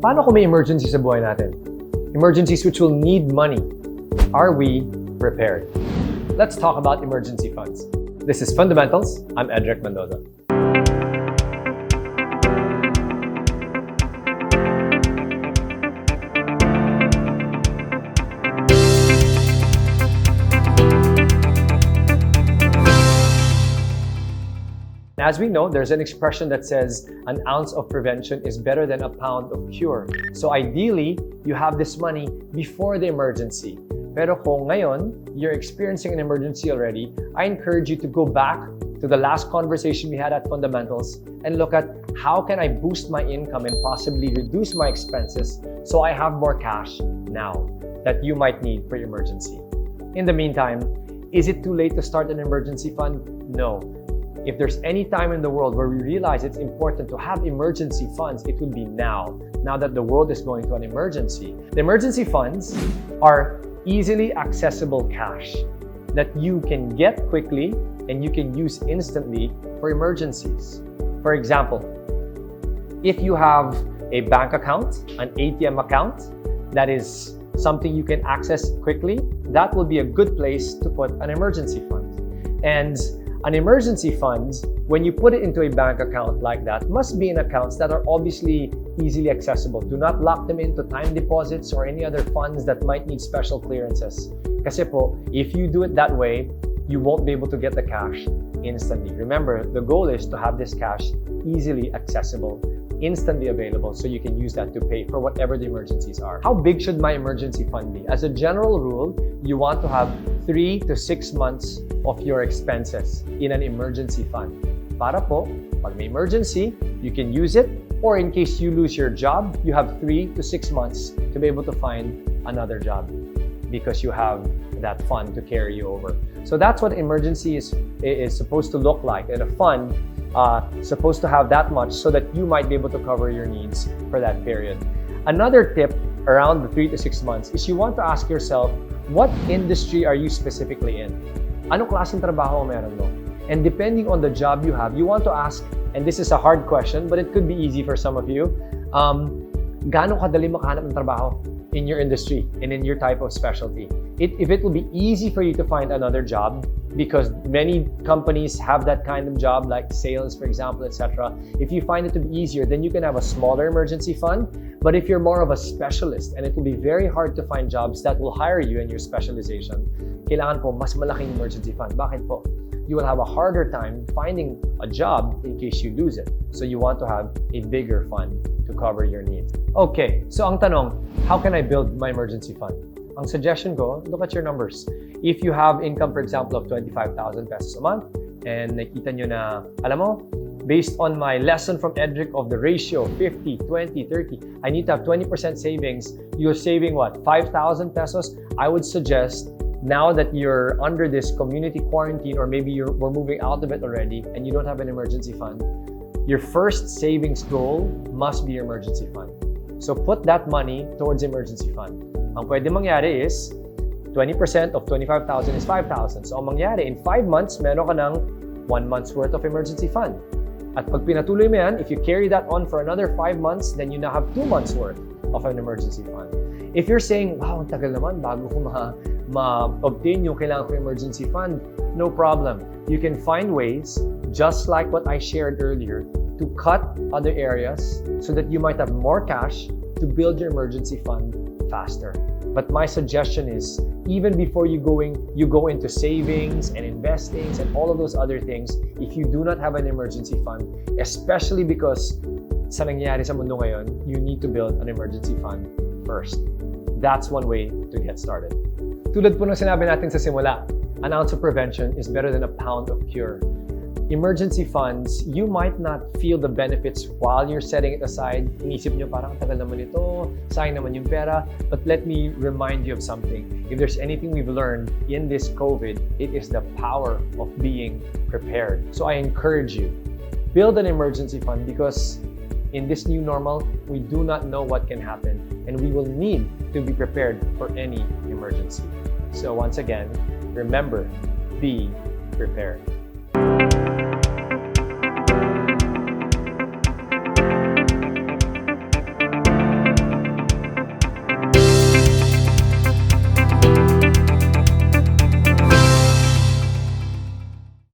Paano kung may emergency sa buhay natin? Emergencies which will need money. Are we prepared? Let's talk about emergency funds. This is Fundamentals. I'm Edric Mendoza. As we know, there's an expression that says an ounce of prevention is better than a pound of cure. So ideally, you have this money before the emergency. Pero kung ngayon, you're experiencing an emergency already, I encourage you to go back to the last conversation we had at Fundamentals and look at how can I boost my income and possibly reduce my expenses so I have more cash now that you might need for your emergency. In the meantime, is it too late to start an emergency fund? No. If there's any time in the world where we realize it's important to have emergency funds, it would be now that the world is going to an emergency. The emergency funds are easily accessible cash that you can get quickly and you can use instantly for emergencies. For example, if you have a bank account, an ATM account, that is something you can access quickly, that will be a good place to put an emergency fund. And an emergency fund, when you put it into a bank account like that, must be in accounts that are obviously easily accessible. Do not lock them into time deposits or any other funds that might need special clearances. Kasi po, if you do it that way, you won't be able to get the cash instantly. Remember, the goal is to have this cash easily accessible, instantly available, so you can use that to pay for whatever the emergencies are. How big should my emergency fund be? As a general rule, you want to have 3 to 6 months of your expenses in an emergency fund. Para po, pag may emergency, you can use it, or in case you lose your job, you have 3 to 6 months to be able to find another job because you have that fund to carry you over. So that's what emergency is supposed to look like, and a fund supposed to have that much so that you might be able to cover your needs for that period. Another tip around the 3 to 6 months is you want to ask yourself, what industry are you specifically in? Anong klaseng trabaho meron mo? And depending on the job you have, you want to ask, and this is a hard question, but it could be easy for some of you, gaano kadali makahanap ng trabaho in your industry and in your type of specialty? If it will be easy for you to find another job, because many companies have that kind of job, like sales, for example, etc. If you find it to be easier, then you can have a smaller emergency fund. But if you're more of a specialist, and it will be very hard to find jobs that will hire you in your specialization, kailangan po mas malaking emergency fund. Bakit po? You will have a harder time finding a job in case you lose it. So you want to have a bigger fund to cover your needs. Okay, so ang tanong, how can I build my emergency fund? Ang suggestion ko, look at your numbers. If you have income, for example, of 25,000 pesos a month, and nakita nyo na, alam mo, based on my lesson from Edric of the ratio, 50, 20, 30, I need to have 20% savings. You're saving what, 5,000 pesos? I would suggest, now that you're under this community quarantine, or maybe we're moving out of it already, and you don't have an emergency fund, your first savings goal must be your emergency fund. So put that money towards emergency fund. Ang pwede mangyari is 20% of 25,000 is 5,000. So ang mangyari, in 5 months, meron ka ng 1 month's worth of emergency fund. At pag pinatuloy mo yan, if you carry that on for another 5 months, then you now have 2 months worth of an emergency fund. If you're saying, wow, ang tagal naman bago ko ma-obtain yung kailangan ko emergency fund, no problem. You can find ways, just like what I shared earlier, to cut other areas so that you might have more cash to build your emergency fund faster. But my suggestion is, even before you go into savings and investings and all of those other things, if you do not have an emergency fund, especially because sa nangyayari sa mundo ngayon, you need to build an emergency fund first. That's one way to get started. Tulad po ng sinabi natin sa simula, an ounce of prevention is better than a pound of cure. Emergency funds, you might not feel the benefits while you're setting it aside. Inisip nyo parang tagal naman ito, sayang naman yung pera. But let me remind you of something. If there's anything we've learned in this COVID, it is the power of being prepared. So I encourage you, build an emergency fund, because in this new normal, we do not know what can happen, and we will need to be prepared for any emergency. So once again, remember, be prepared.